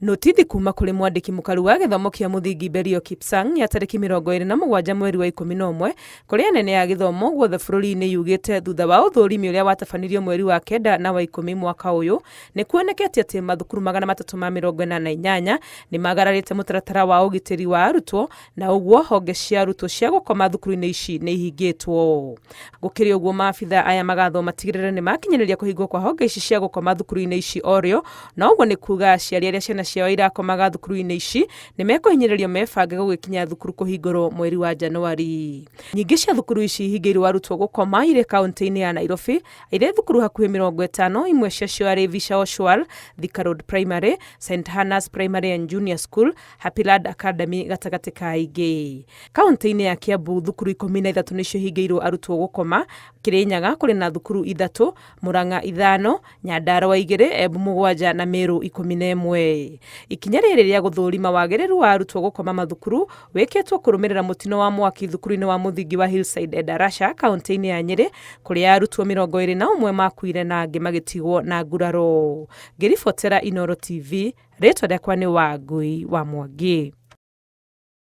Notithi kuma kũrĩ mwandĩki mũkaru wa gĩthomo kĩa mũthingi Berio Kipsang ya tarĩki 27 mweri wa 11 kũrĩa anene ya gĩthomo guothe bũrũri-inĩ yugĩte thutha wa ũthũrimi ũrĩa watabanirio mweri wa 9 na wa 10 mwaka ũyũ nĩ kuonekete atĩ mathukuru 388 nĩ magararĩte mũtaratara wa ũgitĩri wa arutwo na ũguo honge cia arutwo cia gũkoma thukuru-inĩ ici nĩ ihingĩtwo. Gũkĩrĩ ũguo maabitha aya magathwo matigĩrĩre nĩ makinyanĩria kũhingwo kwa honge ici cia gũkoma thukuru-inĩ ici orĩo, na ũguo nĩ kuga aciari arĩa ciana ciao irakomaga thukuru-inĩ ici nĩ mekũhinyĩrĩrio mebange gũgĩkinya thukuru kũhingũrwo mweri wa Januari. Nyingĩ cia thukuru ici ihingĩirwo arutwo gũkoma irĩ kaunti-inĩ ya Nairobi, irĩ thukuru hakuhĩ 50, imwe ciacio arĩ Visha Oshwal, Thika Road Primary, St Hannah's Primary and Junior School, Happy Lad Academy gatagatĩ ka ingĩ. Kaunti-inĩ ya Kiambu thukuru 13 nĩcio ihingĩirwo arutwo gũkoma, Kirinyaga kũrĩ na thukuru 3, Murang'a 5, Nyandarua 2, Embu 7 na Meru 11. Ikinya rĩrĩ rĩa gũthũrima wagĩrĩru wa arutwo gũkoma mathukuru wĩkĩtwo kũrũmĩrĩra mũtino wa mwaki thukuru-inĩ wa mũthingi wa Hillside Endarasha kaunti-inĩ ya Nyeri kũrĩa arutwo 21 makuire na angĩ magĩtigwo na nguraro. Ngĩribotera Inooro TV, rĩtwa rĩakwa nĩ Wangui wa Mwangi.